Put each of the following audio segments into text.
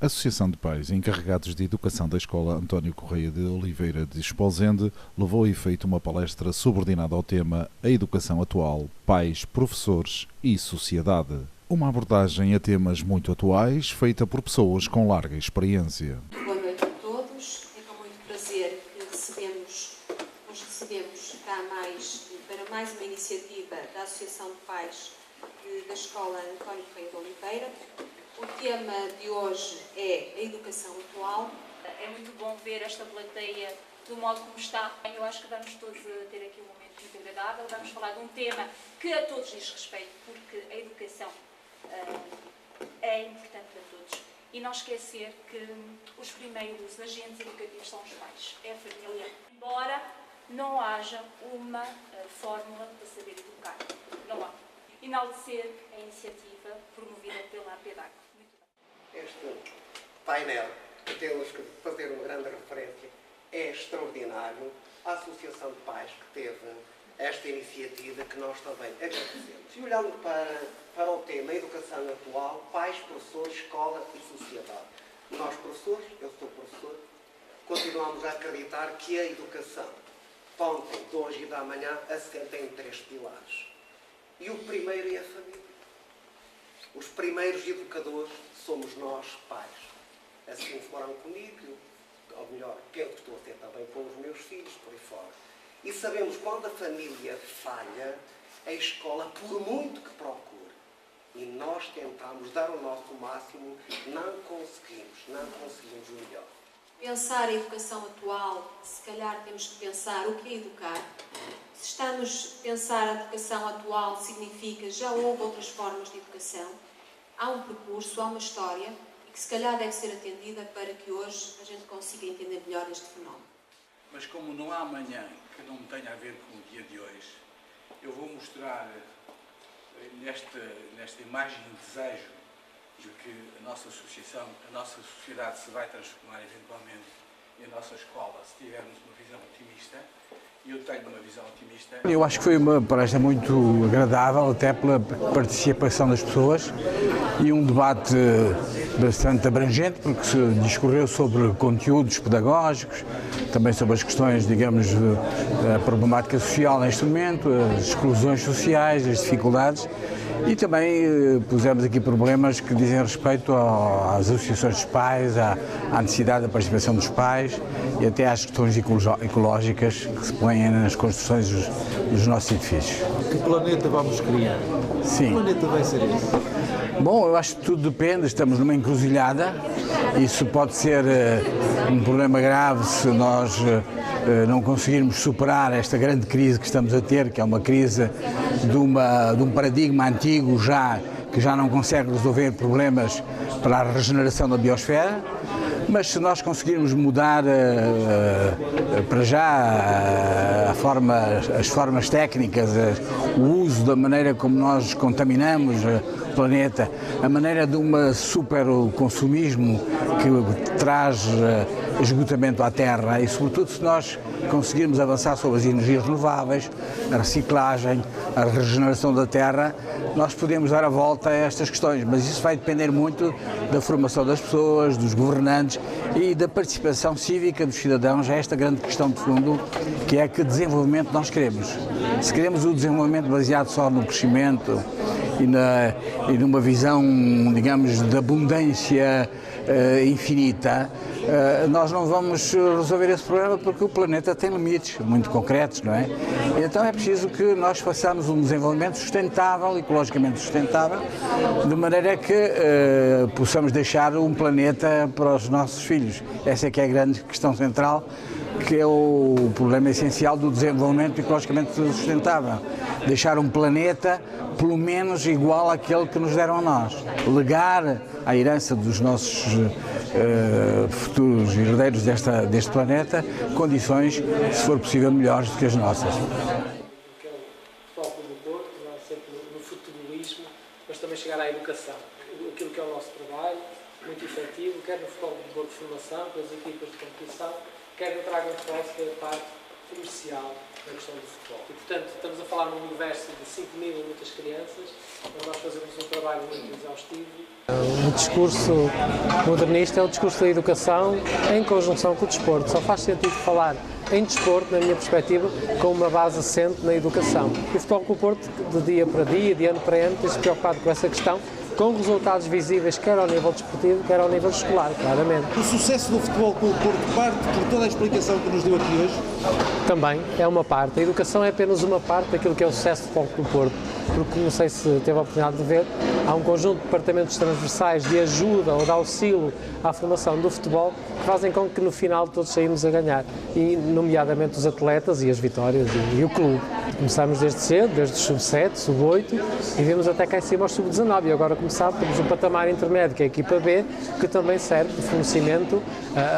A Associação de Pais Encarregados de Educação da Escola António Correia de Oliveira de Esposende levou a efeito uma palestra subordinada ao tema A Educação Atual, Pais, Professores e Sociedade. Uma abordagem a temas muito atuais, feita por pessoas com larga experiência. Boa noite a todos. É com muito prazer que nos recebemos cá para mais uma iniciativa da Associação de Pais da Escola António Correia de Oliveira. O tema de hoje é a educação atual. É muito bom ver esta plateia do modo como está. Eu acho que vamos todos ter aqui um momento muito agradável. Vamos falar de um tema que a todos diz respeito, porque a educação é importante para todos. E não esquecer que os primeiros agentes educativos são os pais, é a família. Embora não haja uma fórmula para saber educar. Não há. Enaltecer a iniciativa promovida pela APEDAC. Este painel, que temos que fazer uma grande referência, é extraordinário. A Associação de Pais que teve esta iniciativa, que nós também agradecemos. E olhando para o tema Educação Atual, Pais, Professores, Escola e Sociedade. Nós, professores, eu sou professor, continuamos a acreditar que a educação, de ontem, de hoje e da manhã, assenta em 3 pilares. E o primeiro é a família. Os primeiros educadores somos nós, pais. Assim foram comigo, ou melhor, penso que estou a ser também com os meus filhos, por aí fora. E sabemos quando a família falha, a escola, por muito que procure, e nós tentamos dar o nosso máximo, não conseguimos o melhor. Pensar a educação atual, se calhar temos que pensar o que é educar. Se estamos a pensar a educação atual, significa já houve outras formas de educação. Há um percurso, há uma história, e que se calhar deve ser atendida para que hoje a gente consiga entender melhor este fenómeno. Mas como não há amanhã que não tenha a ver com o dia de hoje, eu vou mostrar nesta imagem um desejo de que a nossa associação, a nossa sociedade se vai transformar eventualmente e a nossa escola, se tivermos uma visão otimista. E eu tenho uma visão otimista. Eu acho que foi uma palestra muito agradável, até pela participação das pessoas, e um debate bastante abrangente, porque se discorreu sobre conteúdos pedagógicos, também sobre as questões, digamos, da problemática social neste momento, as exclusões sociais, as dificuldades, e também pusemos aqui problemas que dizem respeito às associações dos pais, à necessidade da participação dos pais e até às questões ecológicas que se põem nas construções dos nossos edifícios. Que planeta vamos criar? Sim. Que planeta vai ser esse? Bom, eu acho que tudo depende, estamos numa encruzilhada. Isso pode ser um problema grave se nós não conseguirmos superar esta grande crise que estamos a ter, que é uma crise de um paradigma antigo que já não consegue resolver problemas para a regeneração da biosfera. Mas se nós conseguirmos mudar para já as formas técnicas, o uso da maneira como nós contaminamos o planeta, a maneira de um superconsumismo que traz esgotamento à Terra, e sobretudo se nós conseguirmos avançar sobre as energias renováveis, a reciclagem, a regeneração da Terra, nós podemos dar a volta a estas questões, mas isso vai depender muito da formação das pessoas, dos governantes e da participação cívica dos cidadãos a esta grande questão de fundo, que é que desenvolvimento nós queremos. Se queremos o desenvolvimento baseado só no crescimento e numa visão, digamos, de abundância infinita, nós não vamos resolver esse problema, porque o planeta tem limites muito concretos, não é? Então é preciso que nós façamos um desenvolvimento sustentável, ecologicamente sustentável, de maneira que possamos deixar um planeta para os nossos filhos. Essa é que é a grande questão central, que é o problema essencial do desenvolvimento ecologicamente sustentável. Deixar um planeta pelo menos igual àquele que nos deram a nós. Legar à herança dos nossos futuros herdeiros deste planeta condições, se for possível, melhores do que as nossas. Foco do Porto, não sempre no futebolismo, mas também chegar à educação. Aquilo que é o nosso trabalho, muito efetivo, quer no futebol de formação, pelas equipas de competição, quer no Dragon Force, que é a parte comercial da questão do futebol. E, portanto, estamos a falar num universo de 5.000 e muitas crianças, onde nós fazemos um trabalho muito exaustivo. O discurso modernista é o discurso da educação em conjunção com o desporto. Só faz sentido falar em desporto, na minha perspectiva, com uma base assente na educação. E o Futebol Clube do Porto, de dia para dia, de ano para ano, tem-se preocupado com essa questão, com resultados visíveis, quer ao nível desportivo, quer ao nível escolar, claramente. O sucesso do Futebol Clube do Porto parte por toda a explicação que nos deu aqui hoje? Também é uma parte. A educação é apenas uma parte daquilo que é o sucesso do Futebol Clube do Porto, porque não sei se teve a oportunidade de ver, há um conjunto de departamentos transversais de ajuda ou de auxílio à formação do futebol que fazem com que no final todos saímos a ganhar, e nomeadamente os atletas e as vitórias e o clube. Começámos desde cedo, desde o sub-7, sub-8 e vimos até cá em cima ao sub-19 e agora, como sabe, temos um patamar intermédio que é a equipa B, que também serve de fornecimento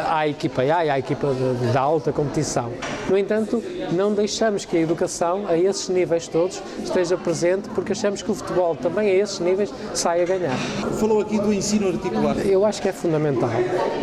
à equipa A e à equipa de alta competição. No entanto, não deixamos que a educação a esses níveis todos esteja presente, porque achamos que o futebol também a esses níveis sai a ganhar. Falou aqui do ensino articular. Eu acho que é fundamental,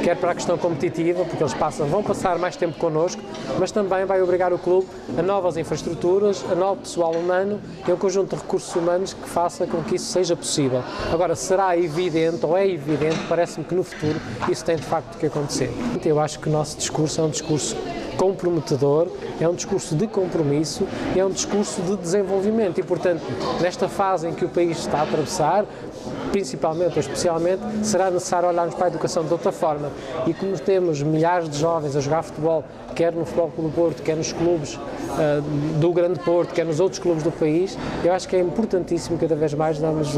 quer para a questão competitiva, porque eles vão passar mais tempo connosco, mas também vai obrigar o clube a novas infraestruturas, a novo pessoal humano e um conjunto de recursos humanos que faça com que isso seja possível. Agora, será evidente, ou é evidente, parece-me que no futuro isso tem de facto que acontecer. Eu acho que o nosso discurso é um discurso comprometedor, é um discurso de compromisso e é um discurso de desenvolvimento e, portanto, nesta fase em que o país está a atravessar, principalmente ou especialmente, será necessário olharmos para a educação de outra forma. E como temos milhares de jovens a jogar futebol, quer no Futebol Clube do Porto, quer nos clubes do Grande Porto, quer nos outros clubes do país, eu acho que é importantíssimo cada vez mais darmos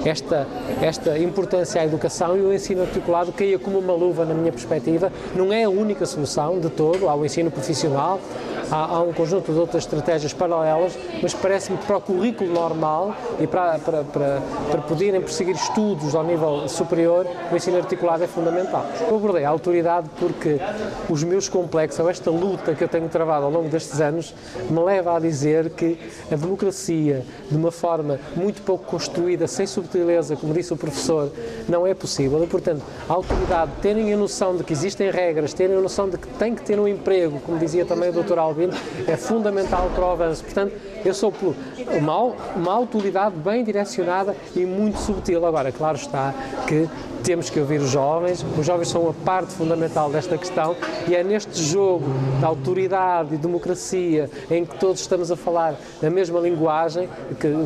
esta importância à educação, e o ensino articulado caia como uma luva, na minha perspectiva. Não é a única solução de todo, há o ensino profissional, há um conjunto de outras estratégias paralelas, mas parece-me que para o currículo normal e para poderem prosseguir estudos ao nível superior, o ensino articulado é fundamental. Eu abordei a autoridade porque os meus complexos, ou esta luta que eu tenho travado ao longo destes anos, me leva a dizer que a democracia, de uma forma muito pouco construída, sem subtileza, como disse o professor, não é possível. E, portanto, a autoridade, terem a noção de que existem regras, terem a noção de que tem que ter um emprego, como dizia também o Dr. Albino, é fundamental para o avanço. Portanto, eu sou por uma autoridade bem direcionada e muito subtil. Agora, claro está que temos que ouvir os jovens são a parte fundamental desta questão, e é neste jogo de autoridade e democracia, em que todos estamos a falar a mesma linguagem,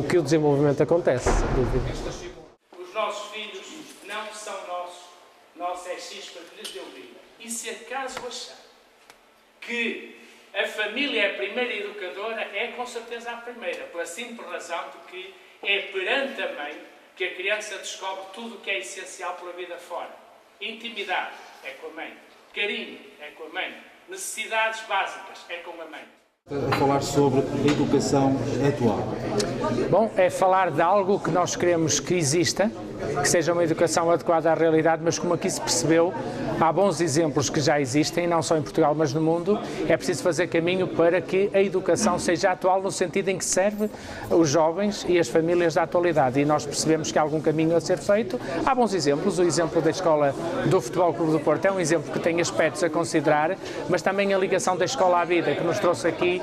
que o desenvolvimento acontece, sem dúvida. Os nossos filhos não são nossos, nosso é chispa que lhes deu vida. E se acaso achar que a família é a primeira educadora, é com certeza a primeira, pela simples razão de que é perante a mãe que a criança descobre tudo o que é essencial para a vida fora. Intimidade é com a mãe, carinho é com a mãe, necessidades básicas é com a mãe. A falar sobre a educação atual. Bom, é falar de algo que nós queremos que exista, que seja uma educação adequada à realidade, mas como aqui se percebeu, há bons exemplos que já existem, não só em Portugal, mas no mundo. É preciso fazer caminho para que a educação seja atual no sentido em que serve os jovens e as famílias da atualidade. E nós percebemos que há algum caminho a ser feito. Há bons exemplos. O exemplo da escola do Futebol Clube do Porto é um exemplo que tem aspectos a considerar, mas também a ligação da escola à vida, que nos trouxe aqui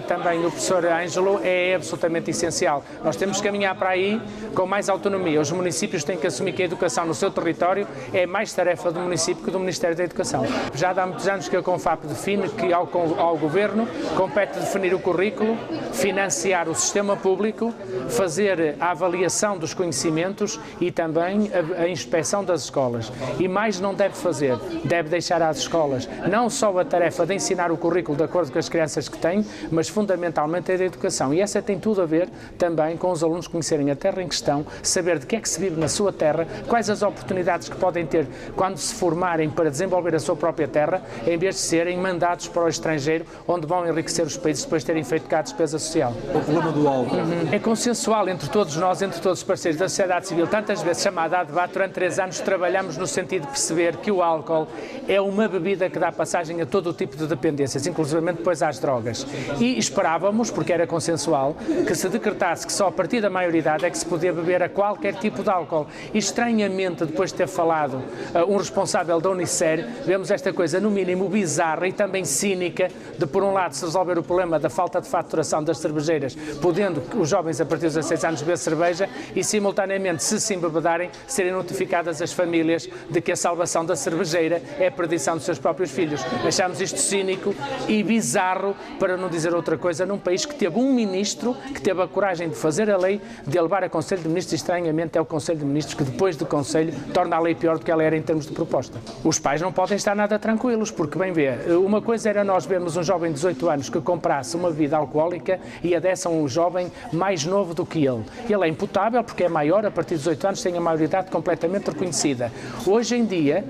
também o professor Ângelo, é absolutamente essencial. Nós temos que caminhar para aí com mais autonomia. Os municípios têm que assumir que a educação no seu território é mais tarefa do município que do Ministério da Educação. Já há muitos anos que a CONFAP define que ao Governo compete definir o currículo, financiar o sistema público, fazer a avaliação dos conhecimentos e também a inspeção das escolas. E mais não deve fazer, deve deixar às escolas não só a tarefa de ensinar o currículo de acordo com as crianças que têm, mas fundamentalmente a da educação. E essa tem tudo a ver também com os alunos conhecerem a terra em questão, saber de que é que se vive na sua terra, quais as oportunidades que podem ter quando se formarem para desenvolver a sua própria terra, em vez de serem mandados para o estrangeiro, onde vão enriquecer os países depois de terem feito cá a despesa social. O problema do álcool. É consensual entre todos nós, entre todos os parceiros da sociedade civil, tantas vezes chamada a debate. Durante 3 anos trabalhamos no sentido de perceber que o álcool é uma bebida que dá passagem a todo o tipo de dependências, inclusivamente depois às drogas. E esperávamos, porque era consensual, que se decretasse que só a partir da maioridade é que se podia beber a qualquer tipo de álcool. E estranhamente, depois de ter falado um responsável da Unicer, vemos esta coisa no mínimo bizarra e também cínica de, por um lado, se resolver o problema da falta de faturação das cervejeiras, podendo os jovens a partir dos 16 anos beber cerveja e, simultaneamente, se se embebedarem, serem notificadas as famílias de que a salvação da cervejeira é a perdição dos seus próprios filhos. Achamos isto cínico e bizarro, para não dizer outra coisa, num país que teve um ministro que teve a coragem de fazer a lei, de a levar a Conselho de Ministros, e estranhamente é o Conselho de Ministros que, depois do Conselho, torna a lei pior do que ela era em termos de proposta. Os pais não podem estar nada tranquilos, porque, bem vê, uma coisa era nós vermos um jovem de 18 anos que comprasse uma bebida alcoólica e a desse a um jovem mais novo do que ele. Ele é imputável porque é maior, a partir dos 18 anos tem a maioridade completamente reconhecida. Hoje em dia,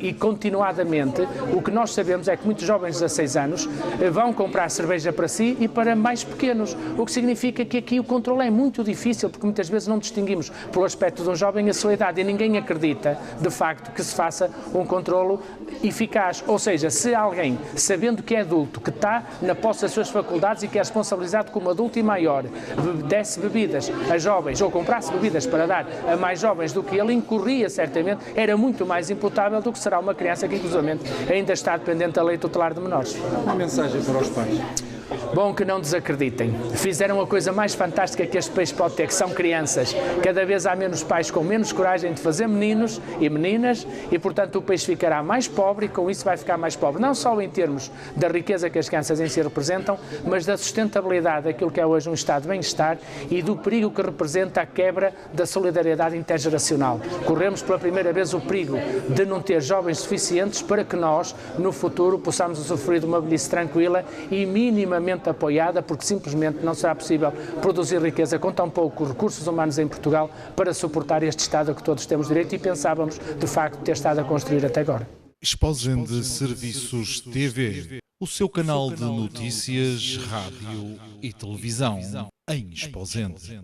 e continuadamente, o que nós sabemos é que muitos jovens de 16 anos vão comprar cerveja para si e para mais pequenos, o que significa que aqui o controle é muito difícil, porque muitas vezes não distinguimos pelo aspecto de um jovem a sua idade e ninguém acredita, de facto, que se faça um controlo eficaz. Ou seja, se alguém, sabendo que é adulto, que está na posse das suas faculdades e que é responsabilizado como adulto e maior, desse bebidas a jovens ou comprasse bebidas para dar a mais jovens do que ele, incorria certamente, era muito mais imputável do que será uma criança que, inclusivamente, ainda está dependente da lei tutelar de menores. Uma mensagem para os pais. Bom, que não desacreditem. Fizeram a coisa mais fantástica que este país pode ter, que são crianças. Cada vez há menos pais com menos coragem de fazer meninos e meninas e, portanto, o país ficará mais pobre e com isso vai ficar mais pobre. Não só em termos da riqueza que as crianças em si representam, mas da sustentabilidade daquilo que é hoje um estado de bem-estar e do perigo que representa a quebra da solidariedade intergeracional. Corremos pela primeira vez o perigo de não ter jovens suficientes para que nós, no futuro, possamos usufruir de uma velhice tranquila e minimamente apoiada, porque simplesmente não será possível produzir riqueza com tão poucos recursos humanos em Portugal para suportar este Estado a que todos temos direito e pensávamos, de facto, ter estado a construir até agora. Exposende Serviços TV, o seu canal de notícias, rádio e televisão em Exposende.